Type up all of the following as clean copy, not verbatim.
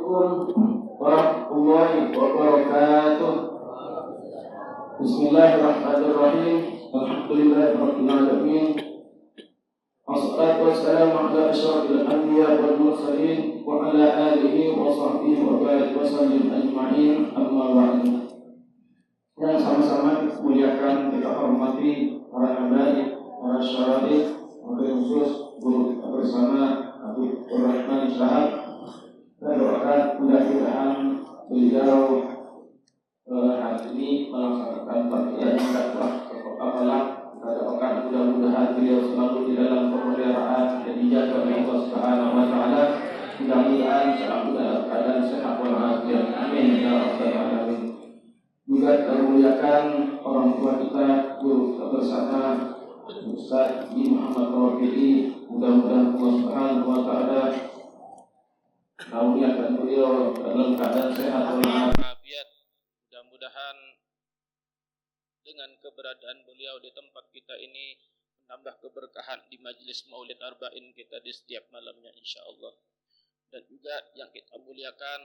Assalamualaikum warahmatullahi wabarakatuh. Bismillahirrahmanirrahim. Alhamdulillahirabbil alamin. Wassalatu wassalamu ala asyrafil anbiya wal mursalin wa ala alihi wa sahbihi wa barik wa sallim ajma'in. Amma ba'du. Yang sama-sama muliakan kita hormati para habaib, para syarif, wabil khusus guru kita bersama Habib Rahman Syahab. Saya doakan mudah-mudahan beliau hari ini melaksanakan panggilan dakwah amalan. Kita doakan mudah-mudahan beliau selalu di dalam pemeliharaan dan dijaga oleh Allah Subhanahu wa taala. Mudah-mudahan selalu dalam keadaan sehat walafiat. Amin ya rabbal alamin. Juga kita muliakan orang tua kita, guru kita bersama Ustaz Muhammad Rafi'i. Mudah-mudahan Allah Subhanahu wa taala muliakan beliau dalam keadaan sehat walafiat. Mudah-mudahan dengan keberadaan beliau di tempat kita ini menambah keberkahan di majelis Maulid Arba'in kita di setiap malamnya insyaallah. Dan juga yang kita muliakan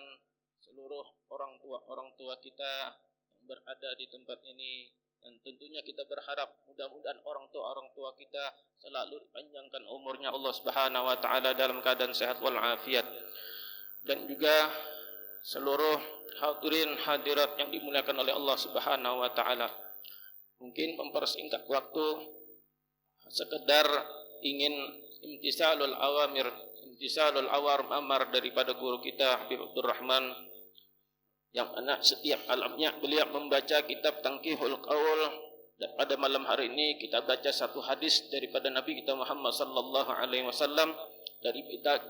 seluruh orang tua kita yang berada di tempat ini, dan tentunya kita berharap mudah-mudahan orang tua kita selalu dipanjangkan umurnya Allah Subhanahu wa taala dalam keadaan sehat wal afiat. Dan juga seluruh hadirin hadirat yang dimuliakan oleh Allah Subhanahu wa taala. Mungkin mempersingkat waktu, sekedar ingin imtisalul awar amar daripada guru kita Habib Abdurrahman, yang mana setiap malamnya beliau membaca kitab Tanqihul Qaul, dan pada malam hari ini kita baca satu hadis daripada Nabi kita Muhammad sallallahu alaihi wasallam dari kitab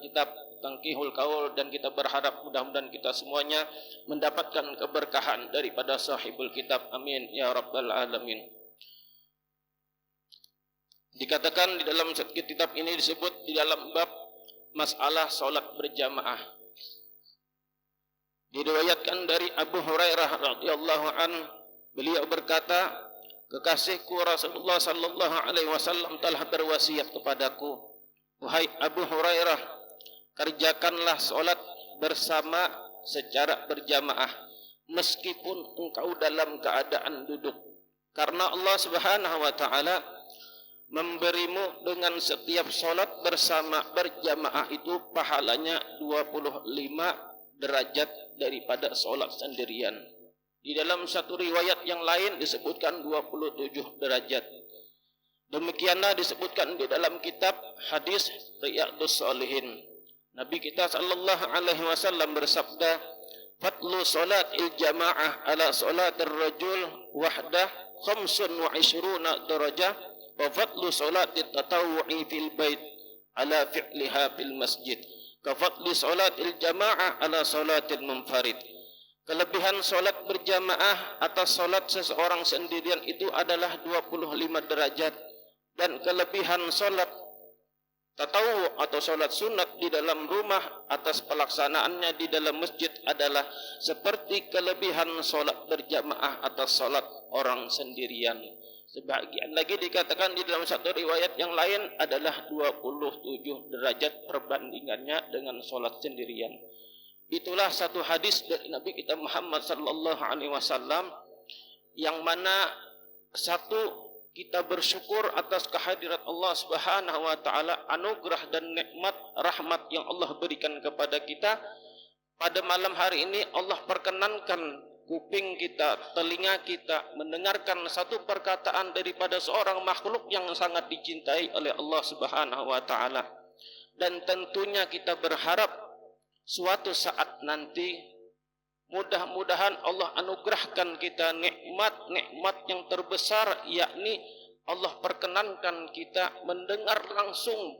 Tanqihul Qaul, dan kita berharap mudah-mudahan kita semuanya mendapatkan keberkahan daripada sahibul kitab. Amin ya rabbal alamin. Dikatakan di dalam kitab ini disebut di dalam bab masalah salat berjamaah. Diriwayatkan dari Abu Hurairah radhiyallahu an, beliau berkata, kekasihku Rasulullah sallallahu alaihi wasallam telah berwasiat kepadaku, wahai Abu Hurairah, kerjakanlah solat bersama secara berjamaah meskipun engkau dalam keadaan duduk, karena Allah Subhanahu wa taala memberimu dengan setiap solat bersama berjamaah itu pahalanya 25 derajat daripada solat sendirian. Di dalam satu riwayat yang lain disebutkan 27 derajat. Demikianlah disebutkan di dalam kitab hadis Riyadhus Shalihin. Nabi kita sallallahu alaihi wasallam bersabda, "Fadlu salatil jamaah ala salatir rajul wahdah 25 darajah, wa fadlu salatit tatawwu'i fil bait ala fi'liha fil masjid, ka fadli salatil jamaah ala salatil munfarid." Kelebihan solat berjamaah atas solat seseorang sendirian itu adalah 25 derajat, dan kelebihan solat tatawu atau solat sunat di dalam rumah atas pelaksanaannya di dalam masjid adalah seperti kelebihan solat berjamaah atas solat orang sendirian. Sebagian lagi dikatakan di dalam satu riwayat yang lain adalah 27 derajat perbandingannya dengan solat sendirian. Itulah satu hadis dari Nabi kita Muhammad sallallahu alaihi wasallam, yang mana satu, kita bersyukur atas kehadirat Allah Subhanahu wa taala, anugerah dan nikmat rahmat yang Allah berikan kepada kita. Pada malam hari ini Allah perkenankan kuping kita, telinga kita mendengarkan satu perkataan daripada seorang makhluk yang sangat dicintai oleh Allah Subhanahu wa taala. Dan tentunya kita berharap suatu saat nanti mudah-mudahan Allah anugerahkan kita nikmat yang terbesar, yakni Allah perkenankan kita mendengar langsung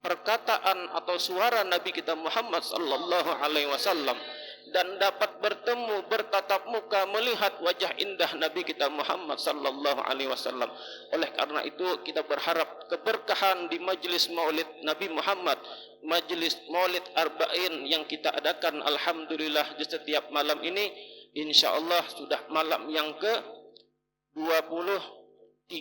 perkataan atau suara Nabi kita Muhammad sallallahu alaihi wasallam, dan dapat bertemu, bertatap muka, melihat wajah indah Nabi kita Muhammad sallallahu alaihi wasallam. Oleh karena itu kita berharap keberkahan di majelis Maulid Nabi Muhammad, majelis Maulid Arba'in yang kita adakan alhamdulillah di setiap malam ini, insyaallah sudah malam yang ke-23.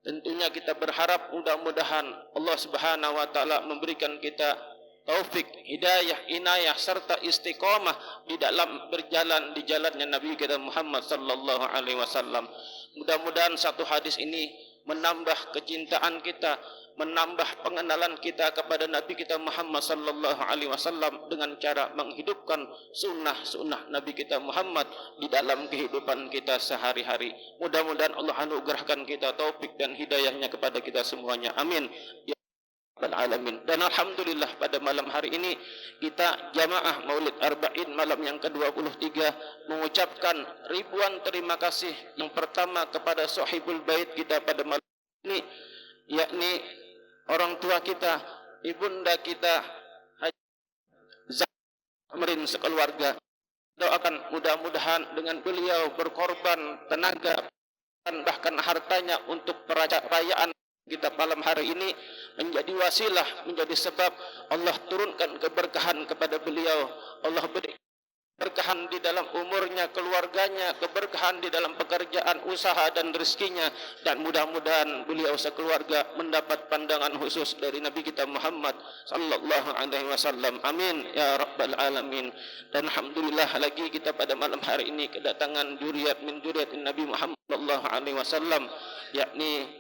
Tentunya kita berharap mudah-mudahan Allah Subhanahu wa taala memberikan kita taufik, hidayah, inayah serta istiqamah di dalam berjalan di jalannya Nabi kita Muhammad sallallahu alaihi wasallam. Mudah-mudahan satu hadis ini menambah kecintaan kita, menambah pengenalan kita kepada Nabi kita Muhammad sallallahu alaihi wasallam dengan cara menghidupkan sunnah-sunnah Nabi kita Muhammad di dalam kehidupan kita sehari-hari. Mudah-mudahan Allah anugerahkan kita taufik dan hidayahnya kepada kita semuanya. Amin ya rabbal alamin. Dan alhamdulillah pada malam hari ini kita jamaah Maulid Arba'in malam yang ke-23 mengucapkan ribuan terima kasih. Yang pertama kepada sahibul bait kita pada malam ini, yakni orang tua kita, ibunda kita Haji Zamrin sekeluarga. Doakan mudah-mudahan dengan beliau berkorban tenaga dan bahkan hartanya untuk perayaan kita malam hari ini menjadi wasilah, menjadi sebab Allah turunkan keberkahan kepada beliau. Allah beri keberkahan di dalam umurnya, keluarganya, keberkahan di dalam pekerjaan, usaha dan rezekinya, dan mudah-mudahan beliau sekeluarga mendapat pandangan khusus dari Nabi kita Muhammad sallallahu alaihi wasallam. Amin ya rabbal alamin. Dan alhamdulillah lagi kita pada malam hari ini kedatangan juriyat min juriyatin Nabi Muhammad sallallahu alaihi wasallam, yakni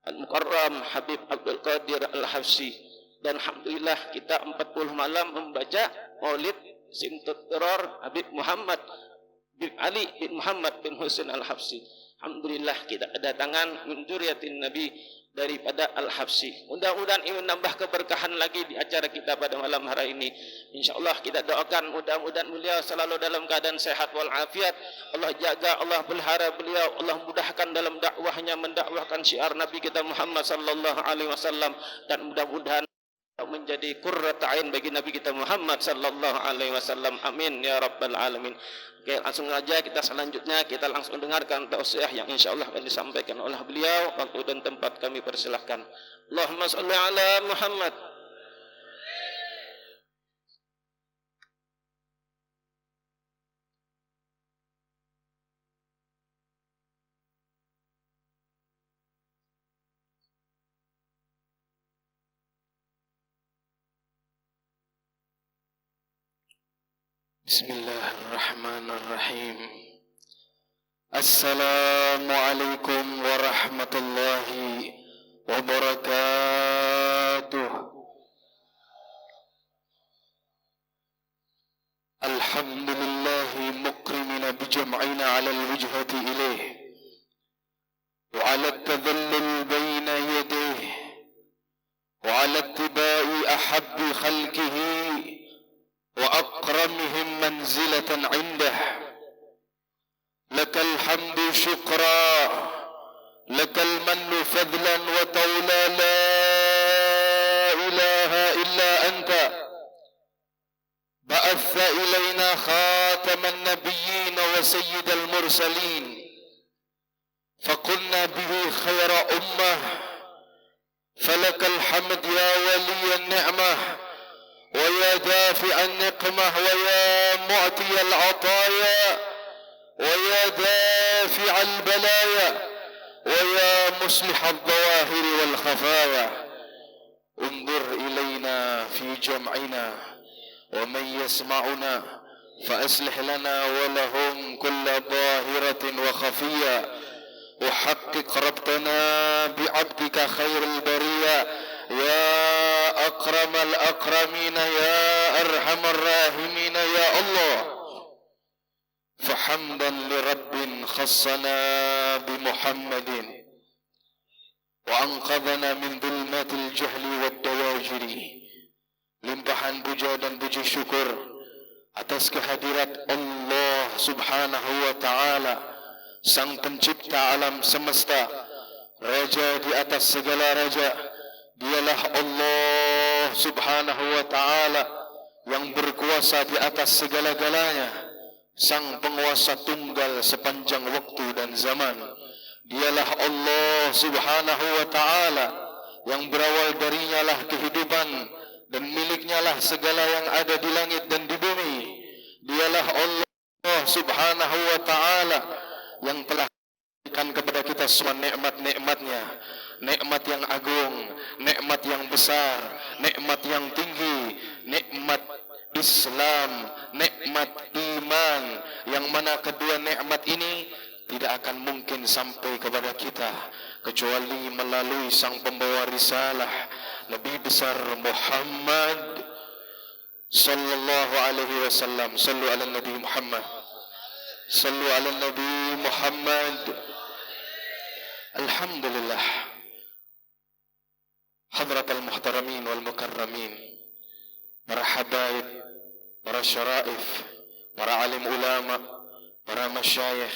Al-Mukarram Habib Abdul Qadir Al-Hafsi. Dan alhamdulillah kita 40 malam membaca Maulid Simtut Teror Habib Muhammad bin Ali bin Muhammad bin Husain Al-Hafsi. Alhamdulillah kita kedatangan min dzurriyyatin Nabi daripada Al-Hafsi. Mudah-mudahan ini menambah keberkahan lagi di acara kita pada malam hari ini. InsyaAllah kita doakan mudah-mudahan beliau selalu dalam keadaan sehat walafiat. Allah jaga, Allah pelihara beliau, Allah mudahkan dalam dakwahnya mendakwahkan syiar Nabi kita Muhammad sallallahu alaihi wasallam, dan mudah-mudahan menjadi qurrat ain bagi Nabi kita Muhammad sallallahu alaihi wasallam. Amin ya rabbal alamin. Oke, langsung saja kita selanjutnya kita langsung dengarkan tausiah yang insyaallah akan disampaikan oleh beliau. Waktu dan tempat kami persilahkan. Allahumma shalli ala Muhammad. Bismillahirrahmanirrahim. Assalamualaikum warahmatullahi wabarakatuh. Alhamdulillahi mukrimina bijam'ina ala alwujhati ilayh wa ala at-tadhallul bayna yadayh wa ala ittiba'i ahabbi khalqihi وأكرمهم منزلة عنده. لك الحمد شكرا، لك المن فضلا وطولا، لا إله إلا أنت. بعثت إلينا خاتم النبيين وسيد المرسلين، فقلنا به خير أمة. فلك الحمد يا ولي النعمة، ويا دافع النقمة، ويا معطي العطايا، ويا دافع البلايا، ويا مصلح الظواهر والخفايا. انظر إلينا في جمعنا ومن يسمعنا، فأصلح لنا ولهم كل ظاهرة وخفية، وحقق ربطنا بعبدك خير البرية يا أكرم الأكرمين يا أرحم الراحمين يا الله. فحمدا لرب خصنا بمحمد وأنقذنا من ظلمات الجهل والدواجر. Limpahan puja dan puji syukur atas kehadirat Allah Subhanahu wa Ta'ala, Sang Pencipta alam semesta, Raja di atas segala raja. Dialah Allah Subhanahu wa Ta'ala yang berkuasa di atas segala-galanya, Sang Penguasa tunggal sepanjang waktu dan zaman. Dialah Allah Subhanahu wa Ta'ala yang berawal darinya lah kehidupan dan miliknya lah segala yang ada di langit dan di bumi. Dialah Allah Subhanahu wa Ta'ala yang telah memberikan kepada kita semua nikmat-nikmatnya, nikmat yang agung, nikmat yang besar, nikmat yang tinggi, nikmat Islam, nikmat iman, yang mana kedua nikmat ini tidak akan mungkin sampai kepada kita kecuali melalui sang pembawa risalah Nabi besar Muhammad sallallahu alaihi wasallam. Sallu ala Nabi Muhammad, sallu ala Nabi Muhammad. Alhamdulillah. Hadratal muhtaramin wal mukarramin, para habaib, para syaraif, para alim ulama, para masyayikh,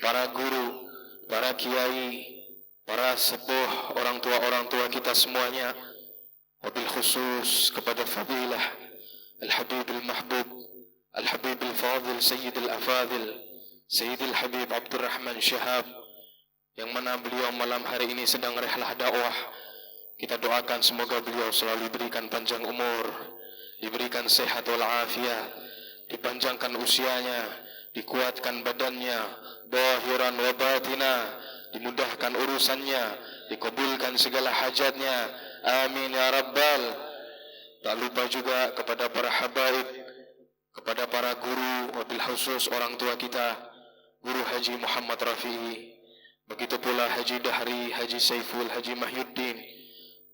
para guru, para kiai, para sepuh, orang tua kita semuanya, wabil khusus kepada fadilah Al-Habib Al-Mahbub, Al-Habib Al-Fadil, Sayyid Al-Afadil, Sayyid Al-Habib Abdurrahman Syahab, yang mana beliau malam hari ini sedang rihlah dakwah. Kita doakan semoga beliau selalu diberikan panjang umur, diberikan sehat walafiat, dipanjangkan usianya, dikuatkan badannya, zahiran wa batina, dimudahkan urusannya, dikabulkan segala hajatnya. Amin ya rabbal. Tak lupa juga kepada para habaib, kepada para guru, wabil khusus orang tua kita, Guru Haji Muhammad Rafi'i, begitu pula Haji Dahri, Haji Saiful, Haji Mahyuddin.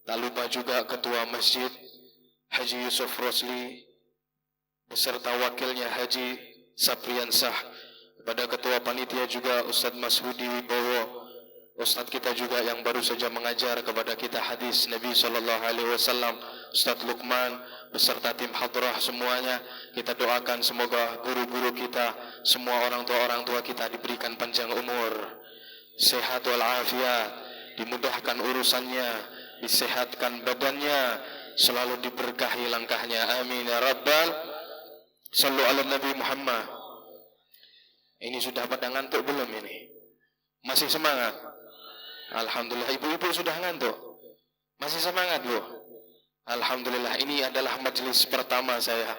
Tak lupa juga ketua masjid Haji Yusuf Rosli beserta wakilnya Haji Sapriansah, kepada ketua panitia juga Ustadz Mashudi Wibowo, Ustadz kita juga yang baru saja mengajar kepada kita hadis Nabi SAW, Ustadz Luqman beserta tim hadrah semuanya. Kita doakan semoga guru-guru kita, semua orang tua kita diberikan panjang umur, sehat walafiat, dimudahkan urusannya, disehatkan badannya, selalu diberkahi langkahnya. Amin ya rabbal. Sallu ala Nabi Muhammad. Ini sudah pada ngantuk belum ini? Masih semangat? Alhamdulillah. Ibu-ibu sudah ngantuk? Masih semangat, Bu? Alhamdulillah. Ini adalah majelis pertama saya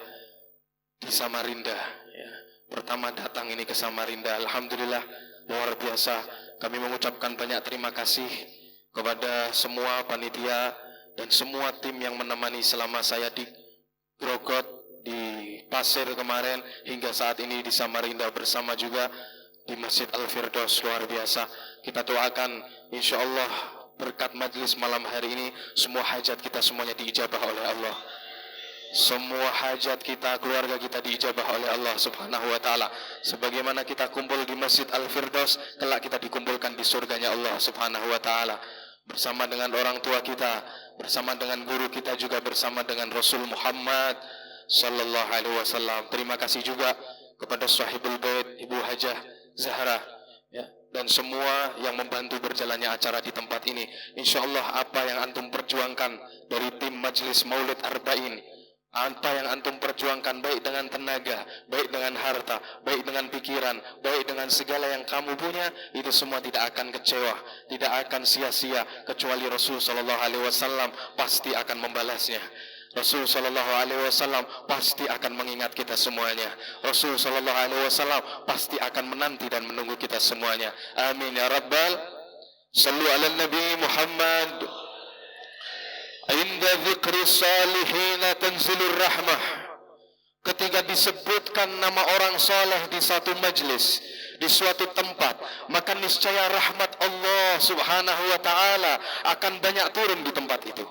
di Samarinda ya. Pertama datang ini ke Samarinda. Alhamdulillah, luar biasa. Kami mengucapkan banyak terima kasih kepada semua panitia dan semua tim yang menemani selama saya di Grogot, di Pasir kemarin, hingga saat ini di Samarinda bersama juga di Masjid Al-Firdaus. Luar biasa. Kita doakan insyaallah berkat majlis malam hari ini semua hajat kita semuanya diijabah oleh Allah. Semua hajat kita, keluarga kita diijabah oleh Allah Subhanahu wa taala. Sebagaimana kita kumpul di Masjid Al-Firdaus, kelak kita dikumpulkan di surganya Allah Subhanahu wa taala bersama dengan orang tua kita, bersama dengan guru kita, juga bersama dengan Rasul Muhammad sallallahu alaihi wasallam. Terima kasih juga kepada Sahibul Bait Ibu Hajah Zahra ya, dan semua yang membantu berjalannya acara di tempat ini. Insyaallah apa yang antum perjuangkan dari tim Majlis Maulid Arba'in, apa yang antum perjuangkan baik dengan tenaga, baik dengan harta, baik dengan pikiran, baik dengan segala yang kamu punya, itu semua tidak akan kecewa, tidak akan sia-sia, kecuali Rasul sallallahu alaihi wasallam pasti akan membalasnya. Rasul sallallahu alaihi wasallam pasti akan mengingat kita semuanya. Rasul sallallahu alaihi wasallam pasti akan menanti dan menunggu kita semuanya. Amin ya rabbal. Sallu ala Nabi Muhammad. Inda dzikri salihin tanzilur rahmah. Ketika disebutkan nama orang saleh di satu majlis, di suatu tempat, maka niscaya rahmat Allah Subhanahu wa taala akan banyak turun di tempat itu.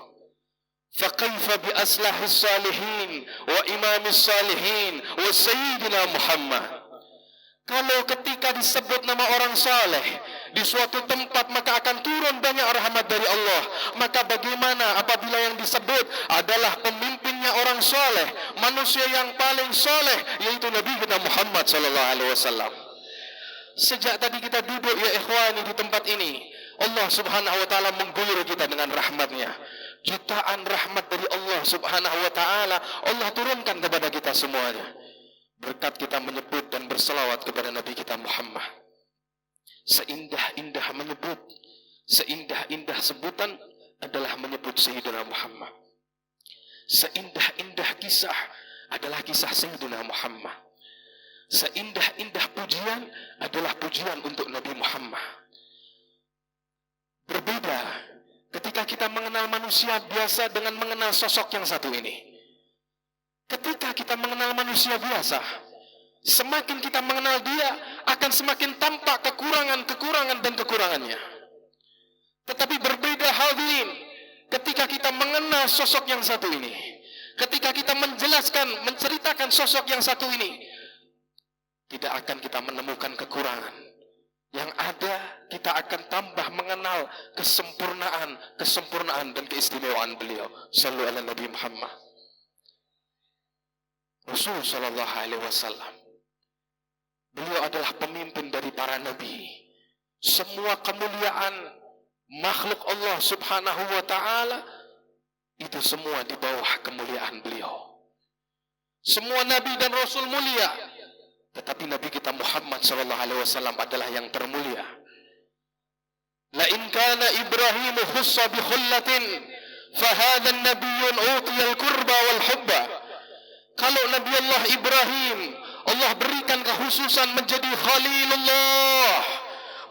Faqaifa bi aslahis salihin wa imamis salihin wa sayyidina Muhammad. Kalau ketika disebut nama orang saleh di suatu tempat, maka akan turun banyak rahmat dari Allah. Maka bagaimana apabila yang disebut adalah pemimpinnya orang saleh, manusia yang paling saleh, yaitu Nabi kita Muhammad sallallahu alaihi wasallam. Sejak tadi kita duduk ya ikhwani di tempat ini, Allah Subhanahu wa taala mengguyur kita dengan rahmatnya. Jutaan rahmat dari Allah Subhanahu wa taala Allah turunkan kepada kita semuanya, berkat kita menyebut dan berselawat kepada Nabi kita Muhammad. Seindah-indah menyebut, seindah-indah sebutan adalah menyebut Sayyidina Muhammad. Seindah-indah kisah adalah kisah Sayyidina Muhammad. Seindah-indah pujian adalah pujian untuk Nabi Muhammad. Berbeda ketika kita mengenal manusia biasa dengan mengenal sosok yang satu ini. Ketika kita mengenal manusia biasa, semakin kita mengenal dia, akan semakin tampak kekurangan dan kekurangannya. Tetapi berbeda hadirin, ketika kita mengenal sosok yang satu ini, ketika kita menceritakan sosok yang satu ini, tidak akan kita menemukan kekurangan. Yang ada, kita akan tambah mengenal kesempurnaan dan keistimewaan beliau. Sallu ala Nabi Muhammad. Rasul sallallahu alaihi wasallam, beliau adalah pemimpin dari para nabi. Semua kemuliaan makhluk Allah subhanahu wa ta'ala, itu semua di bawah kemuliaan beliau. Semua nabi dan rasul mulia, tetapi Nabi kita Muhammad sallallahu alaihi wasallam adalah yang termulia. La in kana Ibrahim khussa bi khullatin fa hadha an-nabiyyun utiya al-qurba wal hubba. Kalau Nabi Allah Ibrahim, Allah berikan kekhususan menjadi Khalilullah,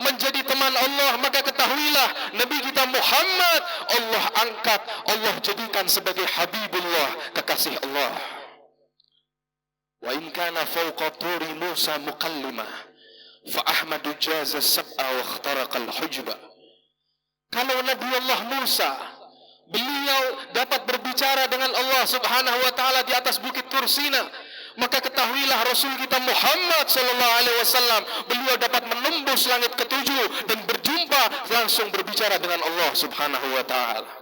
menjadi teman Allah, maka ketahuilah Nabi kita Muhammad Allah angkat, Allah jadikan sebagai Habibullah, kekasih Allah. Wa in kana fawqa turi Musa muqallima fa Ahmadu jaza sab'a wa ikhtaraqa al-hujba. Kalau Nabi Allah Musa, beliau dapat berbicara dengan Allah subhanahu wa ta'ala di atas bukit Tursina, maka ketahuilah Rasul kita Muhammad sallallahu alaihi wasallam, beliau dapat menembus langit ketujuh dan berjumpa langsung berbicara dengan Allah subhanahu wa ta'ala.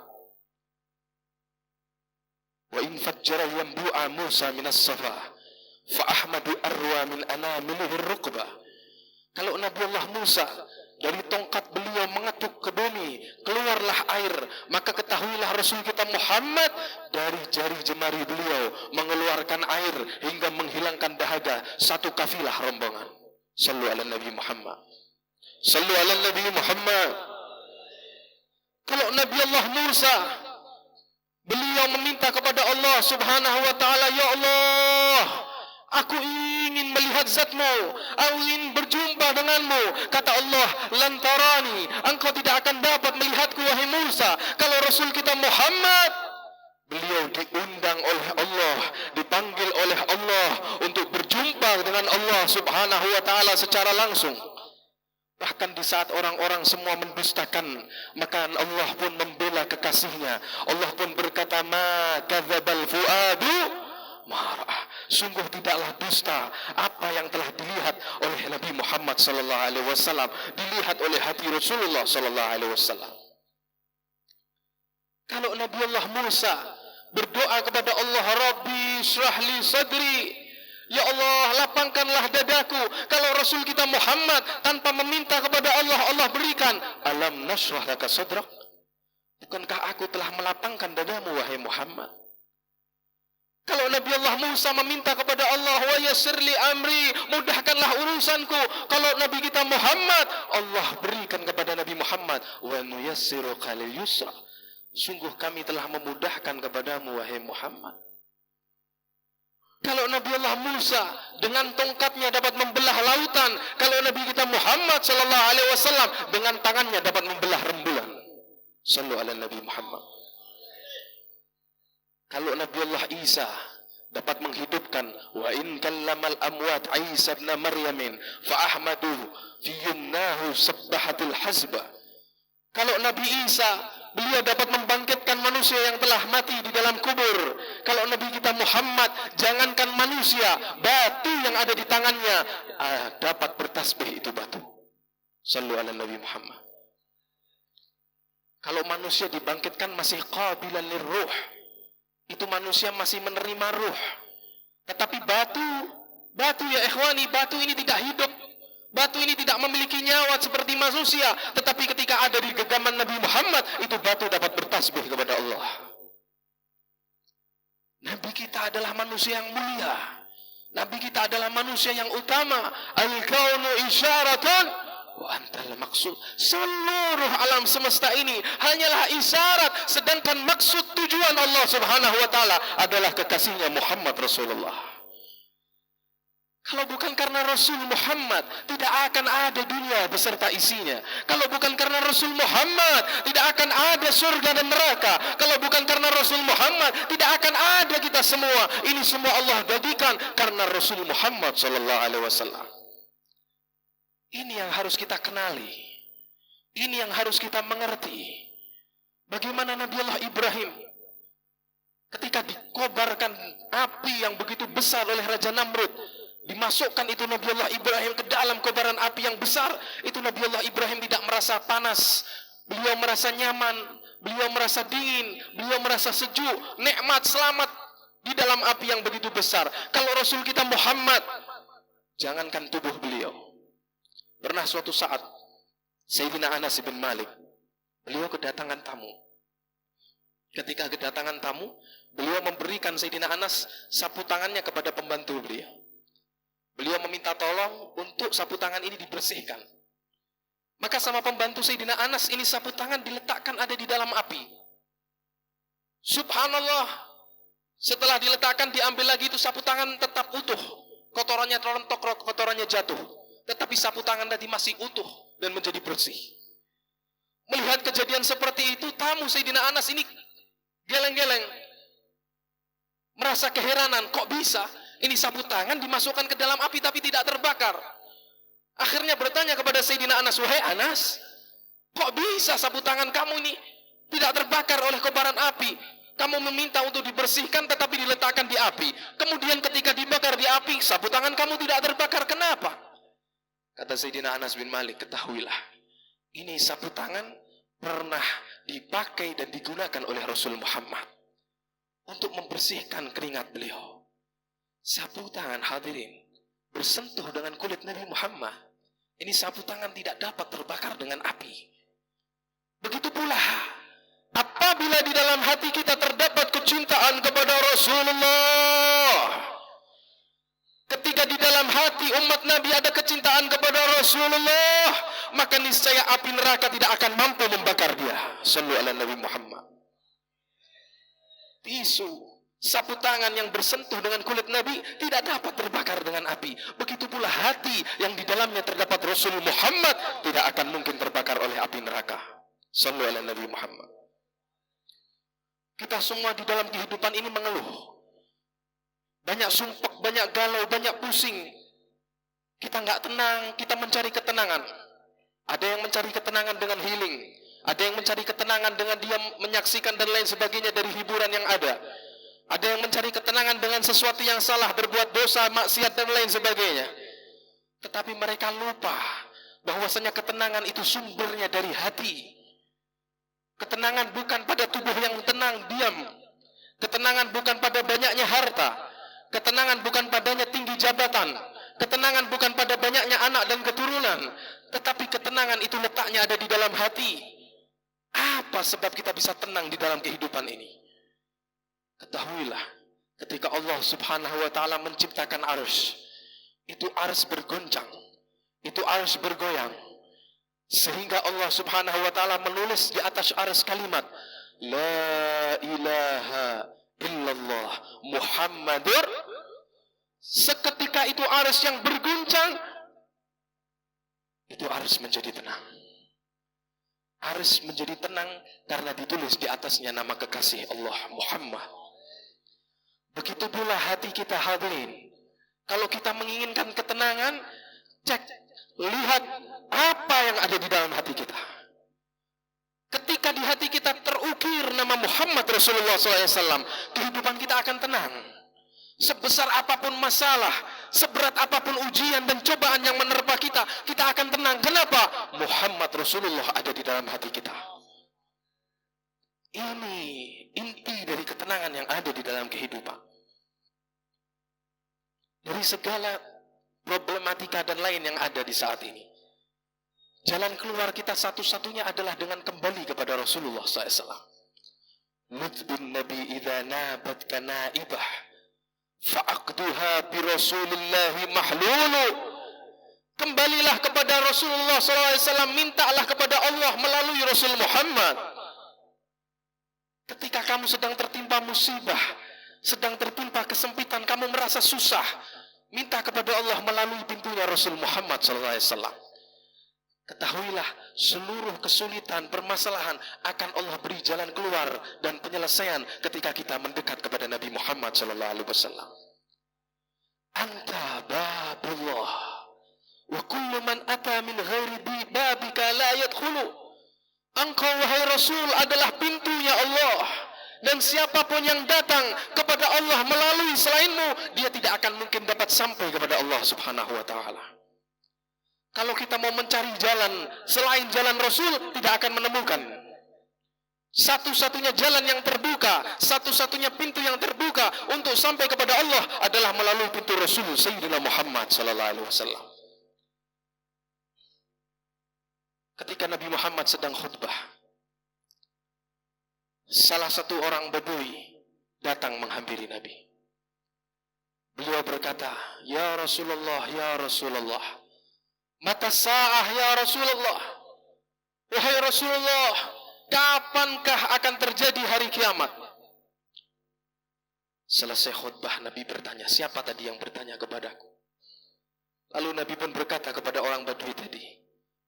Wa in fajjara yanbu'a Musa minas safa fa Ahmadu arwa min anamilihi ar-ruqba. Kalau Nabi Allah Musa, dari tongkat beliau mengetuk ke bumi, keluarlah air, maka ketahuilah Rasul kita Muhammad dari jari jemari beliau mengeluarkan air hingga menghilangkan dahaga satu kafilah rombongan. Sallu ala Nabi Muhammad. Sallu ala Nabi Muhammad. Kalau Nabi Allah Musa, beliau meminta kepada Allah subhanahu wa ta'ala, ya Allah, aku ingin melihat zatmu, aku ingin berjumpa denganmu. Kata Allah, lantarani, engkau tidak akan dapat melihatku wahai Musa. Kalau Rasul kita Muhammad, beliau diundang oleh Allah, dipanggil oleh Allah untuk berjumpa dengan Allah subhanahu wa ta'ala secara langsung. Bahkan di saat orang-orang semua mendustakan, maka Allah pun membela kekasihnya. Allah pun berkata, ma kadzabal fuadu marah. Sungguh tidaklah dusta apa yang telah dilihat oleh Nabi Muhammad sallallahu alaihi wasallam, dilihat oleh hati Rasulullah sallallahu alaihi wasallam. Kalau Nabi Allah Musa berdoa kepada Allah, Rabbi shrah li sadri, ya Allah lapangkanlah dadaku. Kalau Rasul kita Muhammad tanpa meminta kepada Allah, Allah berikan. Alam nashrah laka sadrak, bukankah aku telah melapangkan dadamu wahai Muhammad? Kalau Nabi Allah Musa meminta kepada Allah, wa yassir li amri, mudahkanlah urusanku. Kalau Nabi kita Muhammad, Allah berikan kepada Nabi Muhammad, wa nuyassiruka lil yusra, sungguh kami telah memudahkan kepadamu wahai Muhammad. Kalau Nabi Allah Musa dengan tongkatnya dapat membelah lautan, kalau Nabi kita Muhammad sallallahu alaihi wasallam dengan tangannya dapat membelah rembulan. Sallu ala Nabi Muhammad. Kalau Nabi Allah Isa dapat menghidupkan, wa in kallamal amwat Isa ibn Maryamin fa ahmadu fi yumnahu sabbahatil hasba. Kalau Nabi Isa, beliau dapat membangkitkan manusia yang telah mati di dalam kubur. Kalau Nabi kita Muhammad, jangankan manusia, batu yang ada di tangannya dapat bertasbih itu batu. Sallu ala Nabi Muhammad. Kalau manusia dibangkitkan masih qabilan lirruh, itu manusia masih menerima ruh. Tetapi batu ya ikhwani, batu ini tidak hidup. Batu ini tidak memiliki nyawa seperti manusia. Tetapi ketika ada di genggaman Nabi Muhammad, itu batu dapat bertasbih kepada Allah. Nabi kita adalah manusia yang mulia. Nabi kita adalah manusia yang utama. Al-kaunu isyaratan wa antal maksud. Seluruh alam semesta ini hanyalah isyarat, sedangkan maksud tujuan Allah subhanahu wa ta'ala adalah kekasihnya Muhammad Rasulullah. Kalau bukan karena Rasul Muhammad, tidak akan ada dunia beserta isinya. Kalau bukan karena Rasul Muhammad, tidak akan ada surga dan neraka. Kalau bukan karena Rasul Muhammad, tidak akan ada kita semua. Ini semua Allah jadikan karena Rasul Muhammad SAW. Ini yang harus kita kenali. Ini yang harus kita mengerti. Bagaimana Nabi Allah Ibrahim ketika dikobarkan api yang begitu besar oleh Raja Namrud, dimasukkan itu Nabi Allah Ibrahim ke dalam kobaran api yang besar, itu Nabi Allah Ibrahim tidak merasa panas, beliau merasa nyaman, beliau merasa dingin, beliau merasa sejuk, nikmat, selamat di dalam api yang begitu besar. Kalau Rasul kita Muhammad, jangankan tubuh beliau, pernah suatu saat Sayyidina Anas bin Malik, beliau kedatangan tamu. Ketika kedatangan tamu, beliau memberikan Sayyidina Anas sapu tangannya kepada pembantu beliau. Beliau meminta tolong untuk sapu tangan ini dibersihkan. Maka sama pembantu Sayyidina Anas ini sapu tangan diletakkan ada di dalam api. Subhanallah. Setelah diletakkan diambil lagi itu sapu tangan tetap utuh. Kotorannya terontok, kotorannya jatuh. Tetapi sapu tangan tadi masih utuh dan menjadi bersih. Melihat kejadian seperti itu, tamu Sayyidina Anas ini geleng-geleng. Merasa keheranan, kok bisa? Ini sapu tangan dimasukkan ke dalam api tapi tidak terbakar. Akhirnya bertanya kepada Sayyidina Anas, wahai Anas, kok bisa sapu tangan kamu ini tidak terbakar oleh kobaran api? Kamu meminta untuk dibersihkan tetapi diletakkan di api. Kemudian ketika dibakar di api, sapu tangan kamu tidak terbakar. Kenapa? Kata Sayyidina Anas bin Malik, ketahuilah, ini sapu tangan pernah dipakai dan digunakan oleh Rasul Muhammad untuk membersihkan keringat beliau. Sapu tangan hadirin bersentuh dengan kulit Nabi Muhammad. Ini sapu tangan tidak dapat terbakar dengan api. Begitu pula apabila di dalam hati kita terdapat kecintaan kepada Rasulullah. Ketika di dalam hati umat Nabi ada kecintaan kepada Rasulullah, maka niscaya api neraka tidak akan mampu membakar dia. Shallu ala Nabi Muhammad. Tisu, sapu tangan yang bersentuh dengan kulit Nabi tidak dapat terbakar dengan api. Begitu pula hati yang di dalamnya terdapat Rasul Muhammad tidak akan mungkin terbakar oleh api neraka. Shallu ala Nabi Muhammad. Kita semua di dalam kehidupan ini mengeluh. Banyak sumpek, banyak galau, banyak pusing. Kita nggak tenang, kita mencari ketenangan. Ada yang mencari ketenangan dengan healing. Ada yang mencari ketenangan dengan dia menyaksikan dan lain sebagainya dari hiburan yang ada. Ada yang mencari ketenangan dengan sesuatu yang salah, berbuat dosa, maksiat dan lain sebagainya. Tetapi mereka lupa bahwasanya ketenangan itu sumbernya dari hati. Ketenangan bukan pada tubuh yang tenang, diam. Ketenangan bukan pada banyaknya harta. Ketenangan bukan padanya tinggi jabatan. Ketenangan bukan pada banyaknya anak dan keturunan. Tetapi ketenangan itu letaknya ada di dalam hati. Apa sebab kita bisa tenang di dalam kehidupan ini? Ketahuilah, ketika Allah Subhanahu wa ta'ala menciptakan arsy, itu arsy bergoncang, itu arsy bergoyang, sehingga Allah Subhanahu wa ta'ala menulis di atas arsy kalimat La ilaha illallah Muhammadur. Seketika itu arsy yang berguncang, itu arsy menjadi tenang. Arsy menjadi tenang karena ditulis di atasnya nama kekasih Allah Muhammad. Begitu pula hati kita hadirin. Kalau kita menginginkan ketenangan, cek, lihat apa yang ada di dalam hati kita. Ketika di hati kita terukir nama Muhammad Rasulullah SAW, kehidupan kita akan tenang. Sebesar apapun masalah, seberat apapun ujian dan cobaan yang menerpa kita, kita akan tenang. Kenapa? Muhammad Rasulullah ada di dalam hati kita. Ini inti dari ketenangan yang ada di dalam kehidupan. Dari segala problematika dan lain yang ada di saat ini, jalan keluar kita satu-satunya adalah dengan kembali kepada Rasulullah SAW. Nutbin Nabi idha nabat kanaibah fa'aqduha bi Rasulillahi mahlulu. Kembalilah kepada Rasulullah SAW, mintalah kepada Allah melalui Rasul Muhammad. Ketika kamu sedang tertimpa musibah, sedang tertimpa kesempitan, kamu merasa susah, minta kepada Allah melalui pintunya Rasul Muhammad SAW. Ketahuilah, seluruh kesulitan, permasalahan akan Allah beri jalan keluar dan penyelesaian ketika kita mendekat kepada Nabi Muhammad SAW. Anta babullah, wa kullu man ata min ghairi babika la yadkhulu. Engkau wahai Rasul adalah pintunya Allah, dan siapapun yang datang kepada Allah melalui selainmu, dia tidak akan mungkin dapat sampai kepada Allah Subhanahu wa taala. Kalau kita mau mencari jalan selain jalan Rasul, tidak akan menemukan. Satu-satunya jalan yang terbuka, satu-satunya pintu yang terbuka untuk sampai kepada Allah adalah melalui pintu Rasul Sayyidina Muhammad sallallahu alaihi wasallam. Ketika Nabi Muhammad sedang khutbah, salah satu orang Badui datang menghampiri Nabi. Beliau berkata, "Ya Rasulullah, ya Rasulullah, mata sa'ah ya Rasulullah. Wahai Rasulullah, kapankah akan terjadi hari kiamat?" Selesai khutbah, Nabi bertanya, "Siapa tadi yang bertanya kepadaku?" Lalu Nabi pun berkata kepada orang Badui tadi,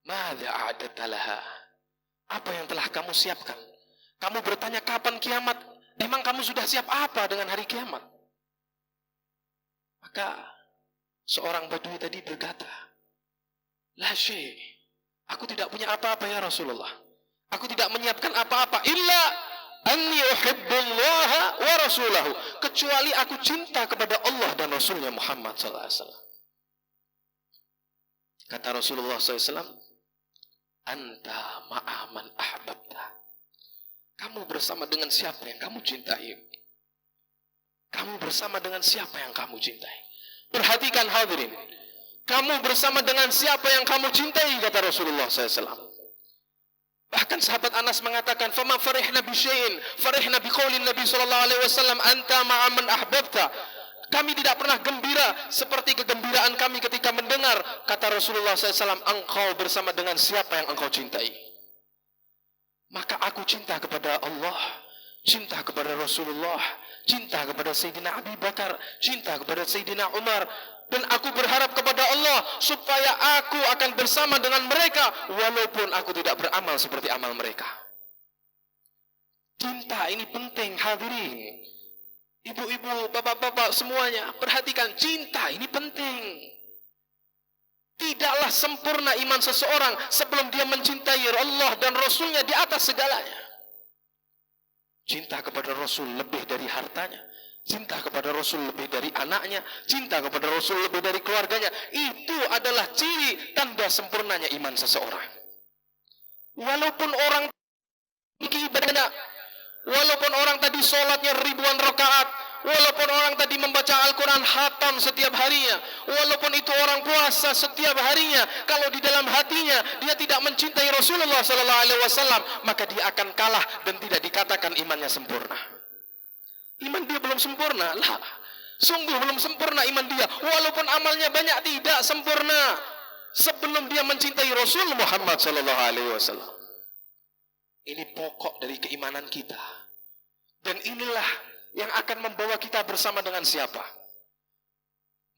"Madza a'adta laha?" Apa yang telah kamu siapkan? Kamu bertanya kapan kiamat? Emang kamu sudah siap apa dengan hari kiamat? Maka seorang Badui tadi berkata, "La syai', aku tidak punya apa-apa ya Rasulullah. Aku tidak menyiapkan apa-apa illa anni uhibbullaha wa rasulahu, kecuali aku cinta kepada Allah dan Rasulnya Muhammad sallallahu alaihi wasallam." Kata Rasulullah SAW, "Anta ma'a man ahbabta." Kamu bersama dengan siapa yang kamu cintai. Kamu bersama dengan siapa yang kamu cintai. Perhatikan hadirin. Kamu bersama dengan siapa yang kamu cintai, kata Rasulullah SAW. Bahkan sahabat Anas mengatakan, "Fama farihna bi syai'in, farihna bi qaulin Nabi sallallahu alaihi wasallam, anta ma'a man ahbabta." Kami tidak pernah gembira seperti kegembiraan kami ketika mendengar kata Rasulullah SAW, "Engkau bersama dengan siapa yang engkau cintai." Maka aku cinta kepada Allah, cinta kepada Rasulullah, cinta kepada Sayyidina Abu Bakar, cinta kepada Sayyidina Umar, dan aku berharap kepada Allah supaya aku akan bersama dengan mereka walaupun aku tidak beramal seperti amal mereka. Cinta ini penting hadirin. Ibu-ibu, bapak-bapak semuanya, perhatikan, cinta ini penting. Tidaklah sempurna iman seseorang sebelum dia mencintai Allah dan Rasulnya di atas segalanya. Cinta kepada Rasul lebih dari hartanya, cinta kepada Rasul lebih dari anaknya, cinta kepada Rasul lebih dari keluarganya. Itu adalah ciri tanda sempurnanya iman seseorang. Walaupun orang ibadahnya, walaupun orang tadi sholatnya ribuan rakaat, walaupun orang tadi membaca Al-Quran khatam setiap harinya, walaupun itu orang puasa setiap harinya, kalau di dalam hatinya dia tidak mencintai Rasulullah SAW, maka dia akan kalah dan tidak dikatakan imannya sempurna. Iman dia belum sempurna, lah, sungguh belum sempurna iman dia, walaupun amalnya banyak tidak sempurna sebelum dia mencintai Rasul Muhammad SAW. Ini pokok dari keimanan kita, dan inilah yang akan membawa kita bersama dengan siapa?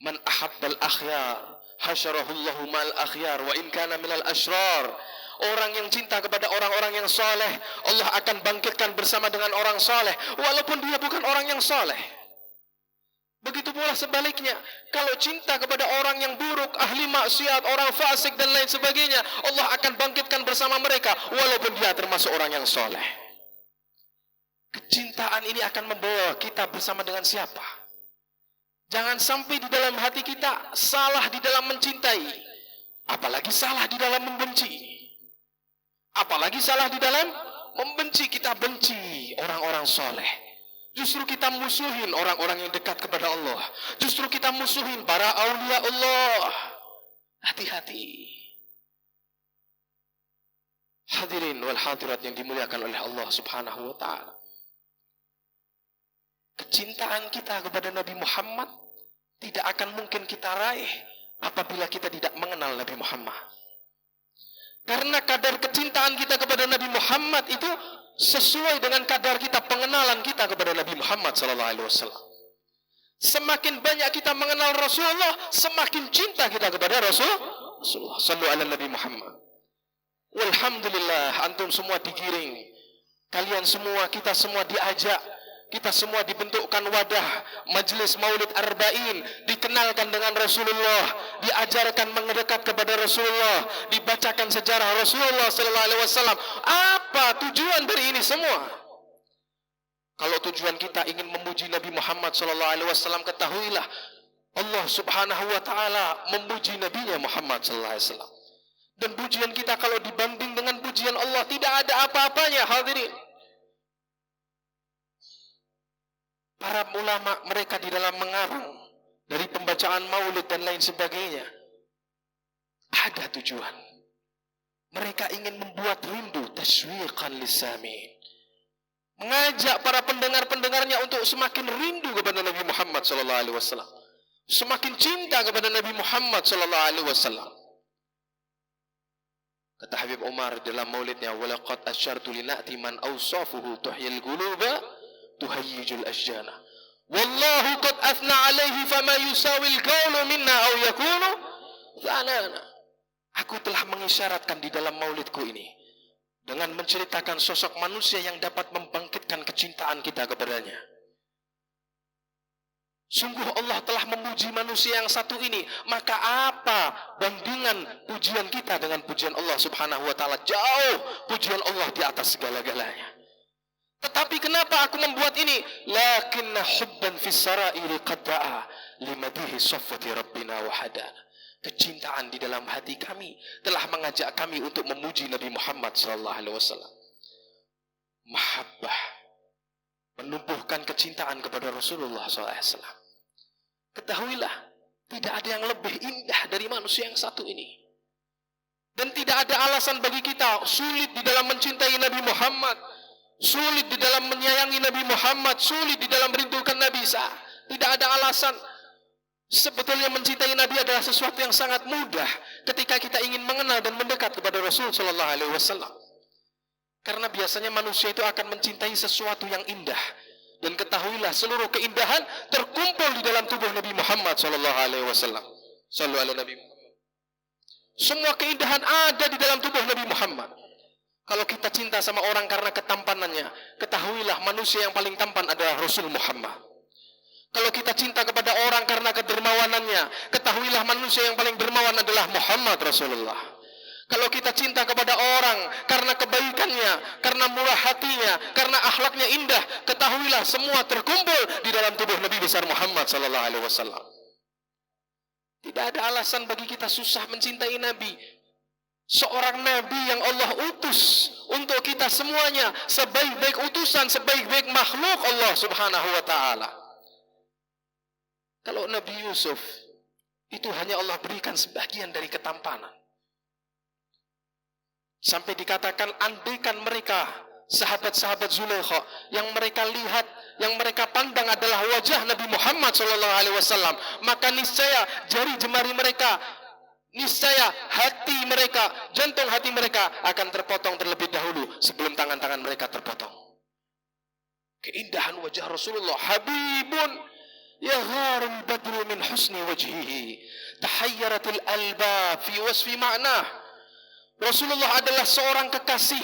Man ahabbal akhyar hasyarahullahu mal akhyar wa in kana minal asyrar. Orang yang cinta kepada orang-orang yang saleh, Allah akan bangkitkan bersama dengan orang saleh walaupun dia bukan orang yang saleh. Begitu pula sebaliknya, kalau cinta kepada orang yang buruk, ahli maksiat, orang fasik dan lain sebagainya, Allah akan bangkitkan bersama mereka walaupun dia termasuk orang yang saleh. Kecintaan ini akan membawa kita bersama dengan siapa? Jangan sampai di dalam hati kita salah di dalam mencintai, apalagi salah di dalam membenci. Apalagi salah di dalam membenci, kita benci orang-orang soleh. Justru kita musuhin orang-orang yang dekat kepada Allah. Justru kita musuhin para aulia Allah. Hati-hati. Hadirin wal hadirat yang dimuliakan oleh Allah Subhanahu wa ta'ala. Kecintaan kita kepada Nabi Muhammad tidak akan mungkin kita raih apabila kita tidak mengenal Nabi Muhammad. Karena kadar kecintaan kita kepada Nabi Muhammad itu sesuai dengan kadar kita pengenalan kita kepada Nabi Muhammad SAW. Semakin banyak kita mengenal Rasulullah, semakin cinta kita kepada Rasulullah. Sallu ala Nabi Muhammad. Walhamdulillah, antum semua digiring. Kalian semua, kita semua diajak. Kita semua dibentukkan wadah Majlis Maulid Arba'in, dikenalkan dengan Rasulullah, diajarkan mendekat kepada Rasulullah, dibacakan sejarah Rasulullah sallallahu alaihi wasallam. Apa tujuan dari ini semua? Kalau tujuan kita ingin memuji Nabi Muhammad sallallahu alaihi wasallam, ketahuilah Allah Subhanahu wa taala memuji Nabinya Muhammad sallallahu alaihi wasallam. Dan pujian kita kalau dibanding dengan pujian Allah tidak ada apa-apanya, hadirin. Para ulama mereka di dalam mengarang dari pembacaan maulid dan lain sebagainya ada tujuan. Mereka ingin membuat rindu, taswiqan lisamin, mengajak para pendengar-pendengarnya untuk semakin rindu kepada Nabi Muhammad sallallahu alaihi wasallam, semakin cinta kepada Nabi Muhammad sallallahu alaihi wasallam. Kata Habib Umar dalam maulidnya, walaqad asyartu lina'ti man awsafuhu tuhyil quluba tuhayyijul ashjana. Wallahu qad athna alaihi fama yusawil qawlu minna aw yakunu zanana. Aku telah mengisyaratkan di dalam maulidku ini dengan menceritakan sosok manusia yang dapat membangkitkan kecintaan kita kepadanya. Sungguh Allah telah memuji manusia yang satu ini, maka apa bandingan pujian kita dengan pujian Allah Subhanahu wa taala? Jauh pujian Allah di atas segala-galanya. Tetapi kenapa aku membuat ini? Lakinna hubban fis sarairi qad da'a limadihi saffati rabbina wa hadana. Kecintaan di dalam hati kami telah mengajak kami untuk memuji Nabi Muhammad sallallahu alaihi wasallam. Mahabbah, menumbuhkan kecintaan kepada Rasulullah sallallahu alaihi wasallam. Ketahuilah, tidak ada yang lebih indah dari manusia yang satu ini. Dan tidak ada alasan bagi kita sulit di dalam mencintai Nabi Muhammad, sulit di dalam menyayangi Nabi Muhammad, sulit di dalam merindukan Nabi. Tidak ada alasan. Sebetulnya mencintai Nabi adalah sesuatu yang sangat mudah ketika kita ingin mengenal dan mendekat kepada Rasul sallallahu alaihi wasallam. Karena biasanya manusia itu akan mencintai sesuatu yang indah. Dan ketahuilah seluruh keindahan terkumpul di dalam tubuh Nabi Muhammad sallallahu alaihi wasallam. Sallu ala Nabi Muhammad. Semua keindahan ada di dalam tubuh Nabi Muhammad. Kalau kita cinta sama orang karena ketampanannya, ketahuilah manusia yang paling tampan adalah Rasul Muhammad. Kalau kita cinta kepada orang karena kedermawanannya, ketahuilah manusia yang paling dermawan adalah Muhammad Rasulullah. Kalau kita cinta kepada orang karena kebaikannya, karena murah hatinya, karena akhlaknya indah, ketahuilah semua terkumpul di dalam tubuh Nabi besar Muhammad sallallahu alaihi wasallam. Tidak ada alasan bagi kita susah mencintai Nabi. Seorang Nabi yang Allah utus untuk kita semuanya, sebaik-baik utusan, sebaik-baik makhluk Allah Subhanahu wa taala. Kalau Nabi Yusuf itu hanya Allah berikan sebagian dari ketampanan. Sampai dikatakan andaikan mereka sahabat-sahabat Zulaikha yang mereka lihat, yang mereka pandang adalah wajah Nabi Muhammad SAW, maka niscaya jari jemari mereka, niscaya hati mereka, jantung hati mereka akan terpotong terlebih dahulu sebelum tangan-tangan mereka terpotong. Keindahan wajah Rasulullah, Habibun yagharul badru min husni wajhihi tahayyaratil albab fi wasfi ma'nah. Rasulullah adalah seorang kekasih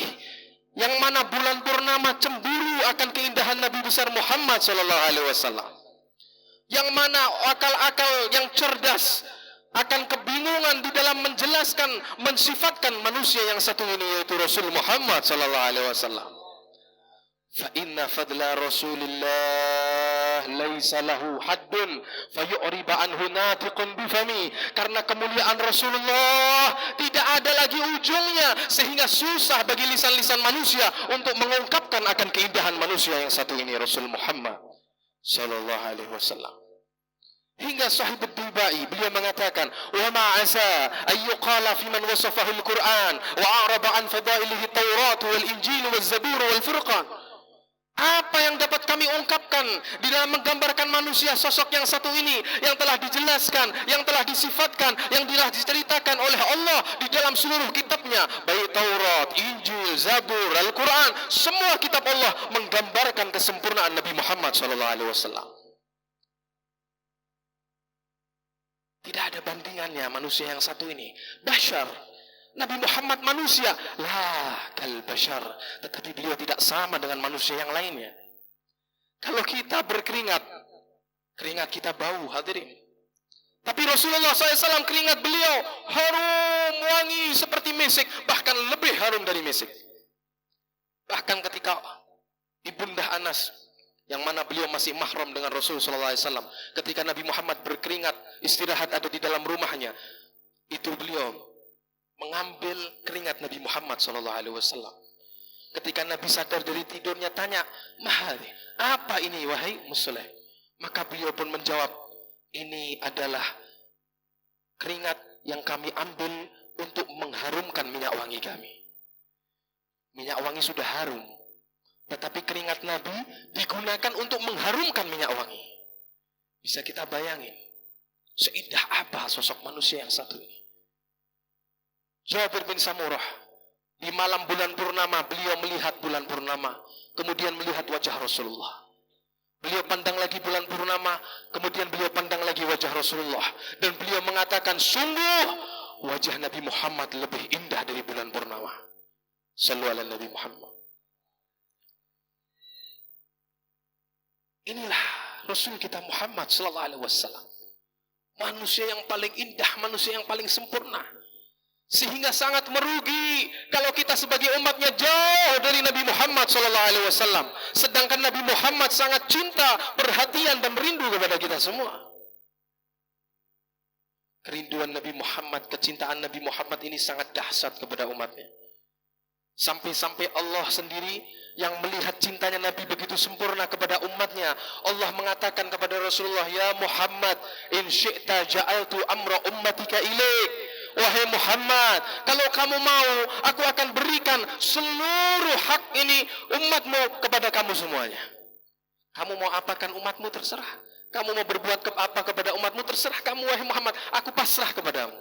yang mana bulan purnama cemburu akan keindahan Nabi besar Muhammad sallallahu alaihi wasallam. Yang mana akal-akal yang cerdas akan kebingungan di dalam menjelaskan, mensifatkan manusia yang satu ini, yaitu Rasul Muhammad sallallahu alaihi wasallam. Fa inna fadla Rasulillah laisa lahu haddun fayu'riba anhu natiqun bifami. Karena kemuliaan Rasulullah tidak ada lagi ujungnya, sehingga susah bagi lisan-lisan manusia untuk mengungkapkan akan keindahan manusia yang satu ini, Rasul Muhammad sallallahu alaihi wasallam. Hingga Sahih Ad-Dubai beliau mengatakan, wa ma asa ayyuqala fi man wasafahu al-Quran wa a'rada an fadailihi Taurat wal Injil wal Zabur wal Furqan. Apa yang dapat kami ungkapkan di dalam menggambarkan manusia sosok yang satu ini, yang telah dijelaskan, yang telah disifatkan, yang telah diceritakan oleh Allah di dalam seluruh kitabnya, baik Taurat, Injil, Zabur, Al-Quran, semua kitab Allah menggambarkan kesempurnaan Nabi Muhammad SAW. Tidak ada bandingannya manusia yang satu ini. Bashar. Nabi Muhammad manusia. La kal bashar. Tetapi beliau tidak sama dengan manusia yang lainnya. Kalau kita berkeringat, keringat kita bau, hadirin. Tapi Rasulullah SAW keringat beliau harum, wangi seperti misik. Bahkan lebih harum dari misik. Bahkan ketika Ibunda Anas, yang mana beliau masih mahram dengan Rasulullah SAW, ketika Nabi Muhammad berkeringat, istirahat ada di dalam rumahnya, itu beliau mengambil keringat Nabi Muhammad SAW. Ketika Nabi sadar dari tidurnya, tanya, "Mahadi, apa ini wahai Musleh?" Maka beliau pun menjawab, "Ini adalah keringat yang kami ambil untuk mengharumkan minyak wangi kami." Minyak wangi sudah harum, tetapi keringat Nabi digunakan untuk mengharumkan minyak wangi. Bisa kita bayangin, seindah apa sosok manusia yang satu ini. Jabir bin Samurah, di malam bulan purnama, beliau melihat bulan purnama, kemudian melihat wajah Rasulullah. Beliau pandang lagi bulan purnama, kemudian beliau pandang lagi wajah Rasulullah. Dan beliau mengatakan, sungguh wajah Nabi Muhammad lebih indah dari bulan purnama. Sallu ala Nabi Muhammad. Inilah Rasul kita Muhammad sallallahu alaihi wasallam. Manusia yang paling indah, manusia yang paling sempurna. Sehingga sangat merugi kalau kita sebagai umatnya jauh dari Nabi Muhammad sallallahu alaihi wasallam. Sedangkan Nabi Muhammad sangat cinta, perhatian dan merindu kepada kita semua. Kerinduan Nabi Muhammad, kecintaan Nabi Muhammad ini sangat dahsyat kepada umatnya. Sampai-sampai Allah sendiri yang melihat cintanya Nabi begitu sempurna kepada umatnya, Allah mengatakan kepada Rasulullah, "Ya Muhammad, in syi'ta ja'altu amra ummatika ilaik." Wahai Muhammad, kalau kamu mau, aku akan berikan seluruh hak ini umatmu kepada kamu semuanya. Kamu mau apakan umatmu, terserah. Kamu mau berbuat apa kepada umatmu, terserah kamu wahai Muhammad. Aku pasrah kepadamu.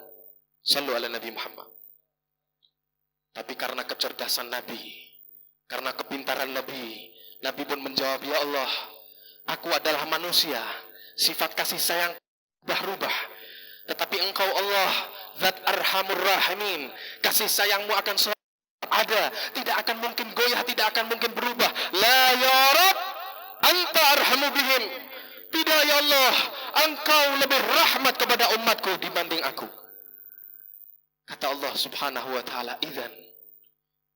Sallu ala Nabi Muhammad. Tapi karena kecerdasan Nabi, karena kepintaran Nabi, Nabi pun menjawab, "Ya Allah, aku adalah manusia, sifat kasih sayang berubah. Tetapi engkau Allah, Zat Arhamur Rahimin, kasih sayangmu akan selalu ada, tidak akan mungkin goyah, tidak akan mungkin berubah. La ya Rab, anta arhamu bihim." Tidak ya Allah, engkau lebih rahmat kepada umatku dibanding aku. Kata Allah Subhanahu wa taala,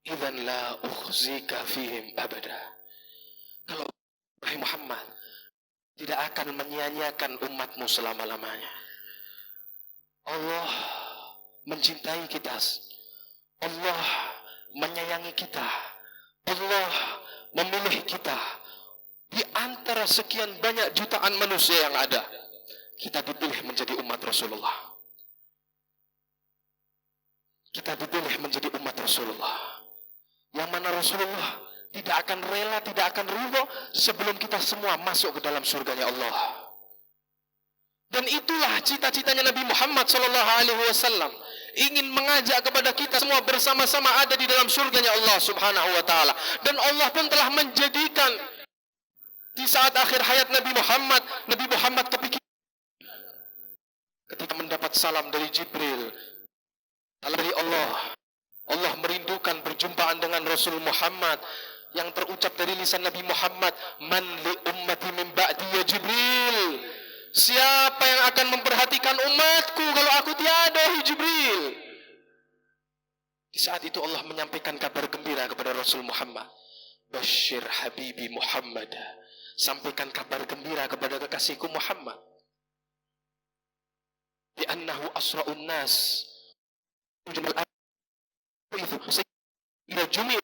"Idzan la ukhzika fihim abada." Kalau wahai Muhammad tidak akan menyia-nyiakan umatmu selama-lamanya. Allah mencintai kita. Allah menyayangi kita. Allah memilih kita. Di antara sekian banyak jutaan manusia yang ada, kita dipilih menjadi umat Rasulullah. Kita dipilih menjadi umat Rasulullah. Yang mana Rasulullah tidak akan rela, tidak akan ridho sebelum kita semua masuk ke dalam surganya Allah. Dan itulah cita-citanya Nabi Muhammad sallallahu alaihi wasallam, ingin mengajak kepada kita semua bersama-sama ada di dalam surganya Allah Subhanahu wa taala. Dan Allah pun telah menjadikan di saat akhir hayat Nabi Muhammad kepikiran ketika mendapat salam dari Jibril, salam dari Allah merindukan perjumpaan dengan Rasul Muhammad yang terucap dari lisan Nabi Muhammad, "Man li ummati min ba'di ya Jibril." Siapa yang akan memperhatikan umatku kalau aku tiada, wahai Jibril? Di saat itu Allah menyampaikan kabar gembira kepada Rasul Muhammad. Bashir Habibi Muhammad. Sampaikan kabar gembira kepada kekasihku Muhammad. Bi'annahu asra'un nas. Itu ila jumi'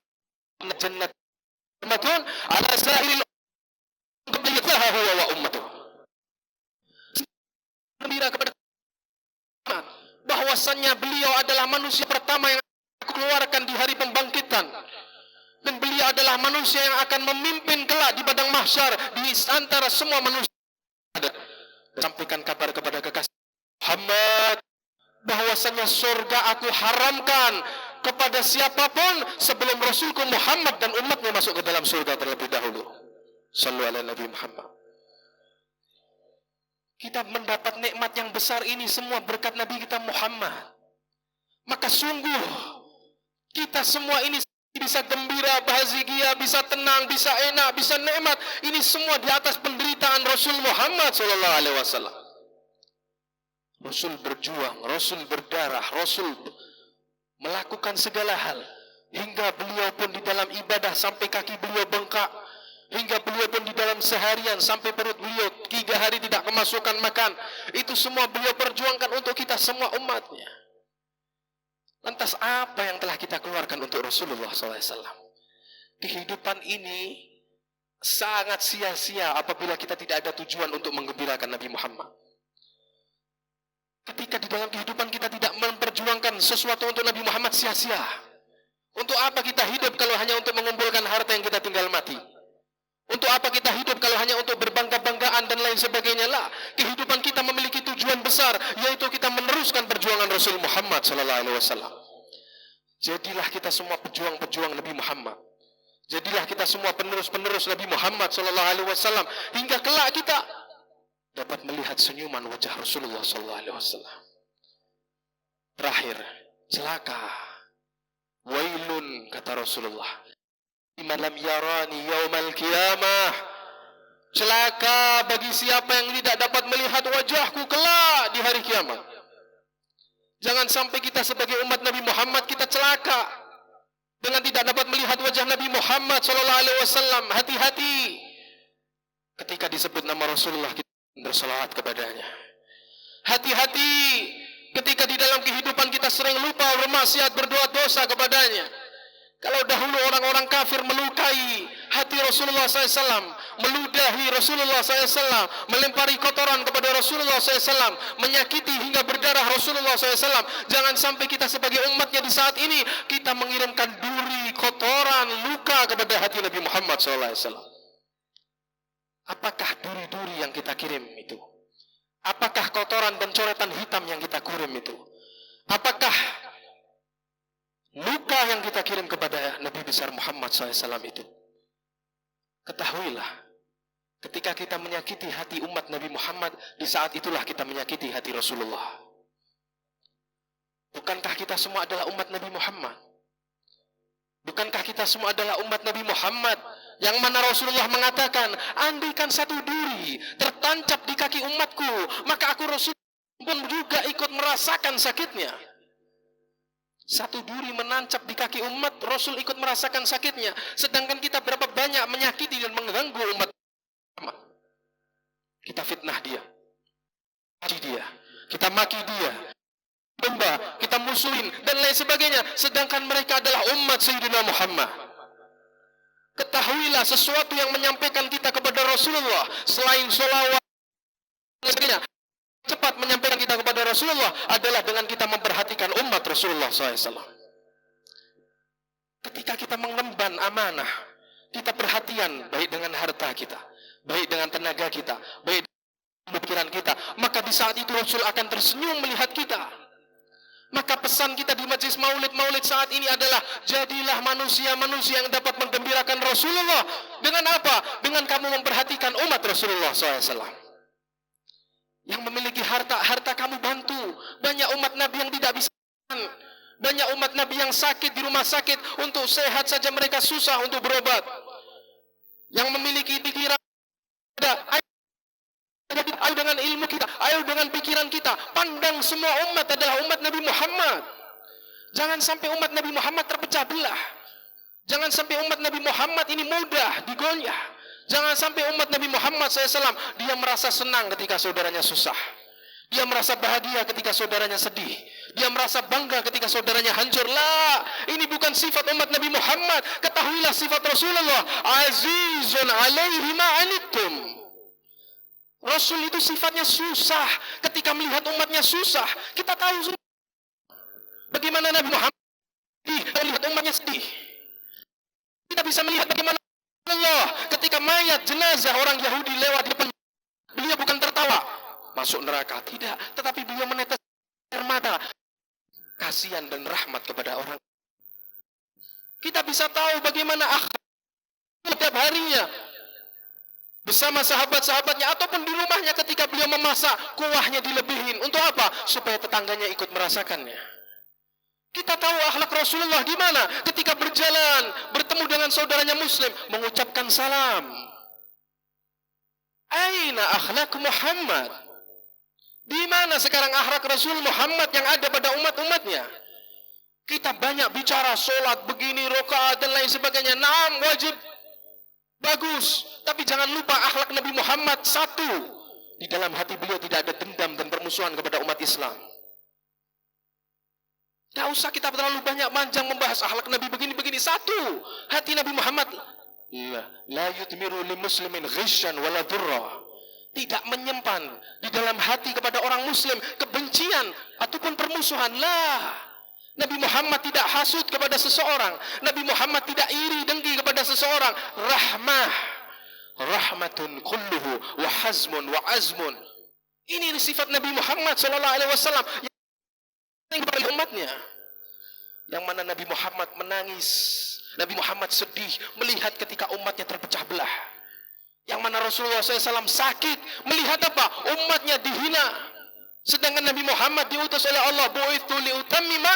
jannat matun ala sa'il qadiyataha huwa wa ummatuh. Gembira kepada bahwasannya beliau adalah manusia pertama yang aku keluarkan di hari pembangkitan, dan beliau adalah manusia yang akan memimpin kelak di padang mahsyar di antara semua manusia ada. Sampaikan kabar kepada kekasih Muhammad bahwasannya surga aku haramkan kepada siapapun sebelum Rasulku Muhammad dan umatnya masuk ke dalam surga terlebih dahulu. Sallu ala Nabi Muhammad. Kita mendapat nikmat yang besar ini semua berkat Nabi kita Muhammad. Maka sungguh kita semua ini bisa gembira, bahagia, bisa tenang, bisa enak, bisa nikmat. Ini semua di atas penderitaan Rasul Muhammad sallallahu alaihi wasallam. Rasul berjuang, Rasul berdarah, Rasul melakukan segala hal. Hingga beliau pun di dalam ibadah sampai kaki beliau bengkak. Hingga beliau pun di dalam seharian sampai perut beliau 3 hari tidak kemasukan makan. Itu semua beliau perjuangkan untuk kita semua umatnya. Lantas apa yang telah kita keluarkan untuk Rasulullah SAW? Kehidupan ini sangat sia-sia apabila kita tidak ada tujuan untuk menggembirakan Nabi Muhammad. Ketika di dalam kehidupan kita tidak memperjuangkan sesuatu untuk Nabi Muhammad, sia-sia. Untuk apa kita hidup kalau hanya untuk mengumpulkan harta yang kita tinggal mati? Untuk apa kita hidup kalau hanya untuk berbangga-banggaan dan lain sebagainya? Lah, kehidupan kita memiliki tujuan besar, yaitu kita meneruskan perjuangan Rasul Muhammad sallallahu alaihi wasallam. Jadilah kita semua pejuang-pejuang Nabi Muhammad. Jadilah kita semua penerus-penerus Nabi Muhammad sallallahu alaihi wasallam hingga kelak kita dapat melihat senyuman wajah Rasulullah sallallahu alaihi wasallam. Terakhir, celaka. Wailun, kata Rasulullah, Malam yarani yaumal qiyamah. Celaka bagi siapa yang tidak dapat melihat wajahku kelak di hari kiamat. Jangan sampai kita sebagai umat Nabi Muhammad kita celaka dengan tidak dapat melihat wajah Nabi Muhammad sallallahu alaihi wasallam. Hati-hati ketika disebut nama Rasulullah kita bersalawat kepadanya. Hati-hati ketika di dalam kehidupan kita sering lupa bermaksiat, berdoa dosa kepadanya. Kalau dahulu orang-orang kafir melukai hati Rasulullah SAW, meludahi Rasulullah SAW, melempari kotoran kepada Rasulullah SAW, menyakiti hingga berdarah Rasulullah SAW. Jangan sampai kita sebagai umatnya di saat ini, kita mengirimkan duri, kotoran, luka kepada hati Nabi Muhammad SAW. Apakah duri-duri yang kita kirim itu? Apakah kotoran dan coretan hitam yang kita kirim itu? Apakah luka yang kita kirim kepada Nabi besar Muhammad SAW itu? Ketahuilah, ketika kita menyakiti hati umat Nabi Muhammad, di saat itulah kita menyakiti hati Rasulullah. Bukankah kita semua adalah umat Nabi Muhammad? Bukankah kita semua adalah umat Nabi Muhammad? Yang mana Rasulullah mengatakan, andaikan satu duri tertancap di kaki umatku, maka aku Rasul pun juga ikut merasakan sakitnya. Satu duri menancap di kaki umat, Rasul ikut merasakan sakitnya. Sedangkan kita berapa banyak menyakiti dan mengganggu umat. Kita fitnah dia, kita maki dia, kita musuhin dan lain sebagainya. Sedangkan mereka adalah umat Sayyidina Muhammad. Ketahuilah, sesuatu yang menyampaikan kita kepada Rasulullah selain sholawat dan sebagainya, cepat menyampaikan kita kepada Rasulullah adalah dengan kita memperhatikan umat Rasulullah SAW. Ketika kita mengemban amanah, kita perhatian baik dengan harta kita, baik dengan tenaga kita, baik dengan pikiran kita, maka di saat itu Rasul akan tersenyum melihat kita. Maka pesan kita di majlis maulid saat ini adalah, jadilah manusia-manusia yang dapat menggembirakan Rasulullah. Dengan apa? Dengan kamu memperhatikan umat Rasulullah SAW. Yang memiliki harta kamu bantu. Banyak umat Nabi yang tidak bisa, banyak umat Nabi yang sakit di rumah sakit, untuk sehat saja mereka susah untuk berobat. Yang memiliki pikiran, ayo dengan ilmu kita, ayo dengan pikiran kita, pandang semua umat adalah umat Nabi Muhammad. Jangan sampai umat Nabi Muhammad terpecah belah. Jangan sampai umat Nabi Muhammad ini mudah digoyah. Jangan sampai umat Nabi Muhammad SAW dia merasa senang ketika saudaranya susah. Dia merasa bahagia ketika saudaranya sedih. Dia merasa bangga ketika saudaranya hancur. Lah, ini bukan sifat umat Nabi Muhammad. Ketahuilah sifat Rasulullah, azizun alaihi ma'anittum. Rasul itu sifatnya susah. Ketika melihat umatnya susah, kita tahu bagaimana Nabi Muhammad melihat umatnya sedih. Kita bisa melihat bagaimana Allah ketika mayat jenazah orang Yahudi lewat di depan, beliau bukan tertawa masuk neraka, tidak, tetapi beliau menetes air mata kasihan dan rahmat kepada orang. Kita bisa tahu bagaimana akhlak setiap harinya. bersama sahabat-sahabatnya ataupun di rumahnya ketika beliau memasak, kuahnya dilebihin. Untuk apa? Supaya tetangganya ikut merasakannya. Kita tahu akhlak Rasulullah di mana? Ketika berjalan, bertemu dengan saudaranya muslim, mengucapkan salam. Aina akhlak Muhammad? Di mana sekarang akhlak Rasul Muhammad yang ada pada umat-umatnya? Kita banyak bicara solat begini, rakaat dan lain sebagainya. Naam, wajib, bagus. Tapi jangan lupa akhlak Nabi Muhammad satu. Di dalam hati beliau tidak ada dendam dan permusuhan kepada umat Islam. Tak usah kita terlalu banyak panjang membahas akhlak Nabi begini-begini. Satu, hati Nabi Muhammad la yutmiru li muslimin ghisyan wala durra. Tidak menyimpan di dalam hati kepada orang muslim kebencian ataupun permusuhan. Lah, Nabi Muhammad tidak hasut kepada seseorang. Nabi Muhammad tidak iri dengki kepada seseorang. Rahmatun kulluhu wa hazmun wa azmun. Ini sifat Nabi Muhammad sallallahu alaihi wasallam yang kepada umatnya. Yang mana Nabi Muhammad menangis, Nabi Muhammad sedih melihat ketika umatnya terpecah belah. Yang mana Rasulullah SAW sakit melihat apa? Umatnya dihina. Sedangkan Nabi Muhammad diutus oleh Allah, bu'itsu liutammima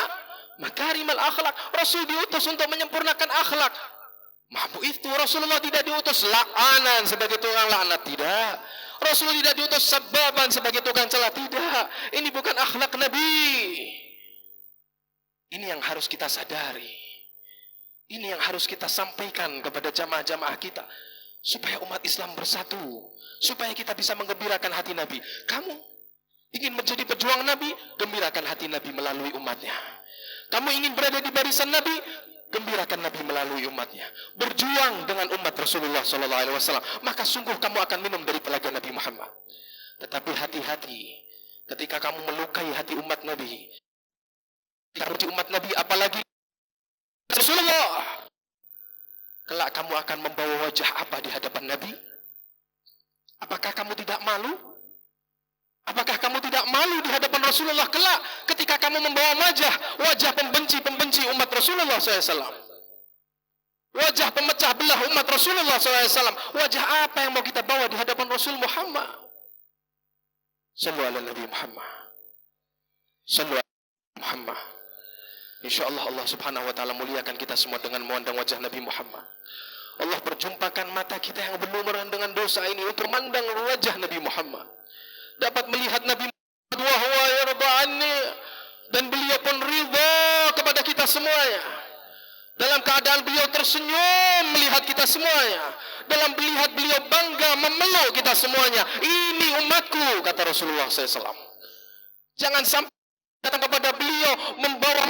makarimal akhlak. Rasul diutus untuk menyempurnakan akhlak. Bu'itsu, Rasulullah tidak diutus la'anan sebagai tukang laknat, tidak. Rasul tidak diutus sababan sebagai tukang celah, tidak. Ini bukan akhlak Nabi. Ini yang harus kita sadari. Ini yang harus kita sampaikan kepada jamaah-jamaah kita. Supaya umat Islam bersatu. Supaya kita bisa menggembirakan hati Nabi. Kamu ingin menjadi pejuang Nabi? Gembirakan hati Nabi melalui umatnya. Kamu ingin berada di barisan Nabi? Gembirakan Nabi melalui umatnya. Berjuang dengan umat Rasulullah SAW. Maka sungguh kamu akan minum dari telaga Nabi Muhammad. Tetapi hati-hati. Ketika kamu melukai hati umat Nabi. Di umat Nabi apalagi Rasulullah. Kelak kamu akan membawa wajah apa di hadapan Nabi? Apakah kamu tidak malu? Apakah kamu tidak malu di hadapan Rasulullah kelak ketika kamu membawa wajah pembenci umat Rasulullah SAW? Wajah pemecah belah umat Rasulullah SAW. Wajah apa yang mau kita bawa di hadapan Rasul Muhammad? Sallu ala Nabi Muhammad. Sallu ala Muhammad. InsyaAllah Allah subhanahu wa ta'ala muliakan kita semua dengan memandang wajah Nabi Muhammad. Allah perjumpakan mata kita yang berlumuran dengan dosa ini untuk memandang wajah Nabi Muhammad. Dapat melihat Nabi Muhammad wa huwa yarda anni, dan beliau pun ridha kepada kita semuanya. Dalam keadaan beliau tersenyum melihat kita semuanya. Dalam melihat beliau bangga memeluk kita semuanya. Ini umatku, kata Rasulullah SAW. Jangan sampai datang kepada beliau membawa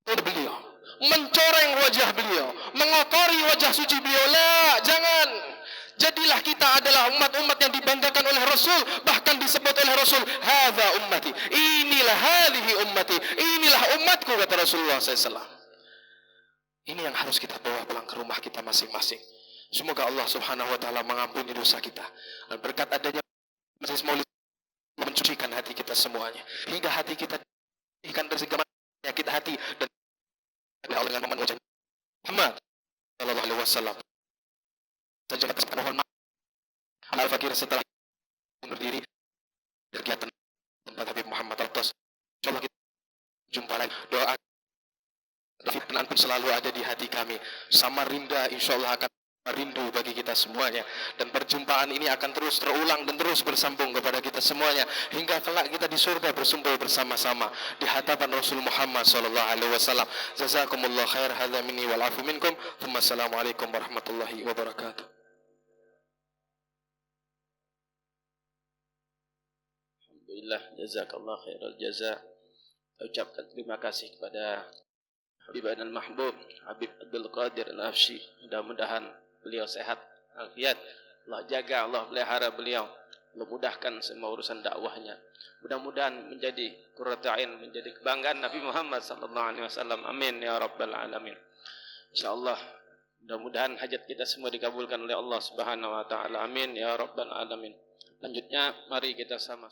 beliau, mencoreng wajah beliau, mengotori wajah suci beliau. La, jangan. Jadilah kita adalah umat-umat yang dibanggakan oleh Rasul, bahkan disebut oleh Rasul, hadza ummati, inilah hadhihi ummati, inilah umatku, kata Rasulullah SAW. Ini yang harus kita bawa pulang ke rumah kita masing-masing. Semoga Allah subhanahu wa ta'ala mengampuni dosa kita, dan berkat adanya majelis maulid mencucikan hati kita semuanya, hingga hati kita ikan dari segala penyakit hati, dan dengan paman wajah Muhammad sallallahu alaihi wasallam. Saja atas mohon maaf al-fakir setelah berdiri kegiatan tempat Habib Muhammad Al-Tos. Insyaallah kita jumpa lagi. Doa fitnah pun selalu ada di hati kami. Samarinda insyaallah akan rindu bagi kita semuanya, dan perjumpaan ini akan terus terulang dan terus bersambung kepada kita semuanya hingga kelak kita di surga bersumpah bersama-sama di hadapan Rasul Muhammad sallallahu alaihi wasallam. Jazakumullah khair, hadza minni wal afu minkum. Wassalamualaikum warahmatullahi wabarakatuh. Alhamdulillah, jazakallah khairal jaza. Ucapkan terima kasih kepada Habib Al-Mahbub Habib Abdul Qadir Al-Afshi. Mudah-mudahan beliau sehat, afiat. Allah jaga, Allah pelihara beliau. Allah mudahkan semua urusan dakwahnya. Mudah-mudahan menjadi qurratu ain, menjadi kebanggaan Nabi Muhammad sallallahu alaihi wasallam. Amin ya rabbal alamin. Insyaallah mudah-mudahan hajat kita semua dikabulkan oleh Allah Subhanahu wa taala. Amin ya rabbal alamin. Lanjutnya mari kita sama-sama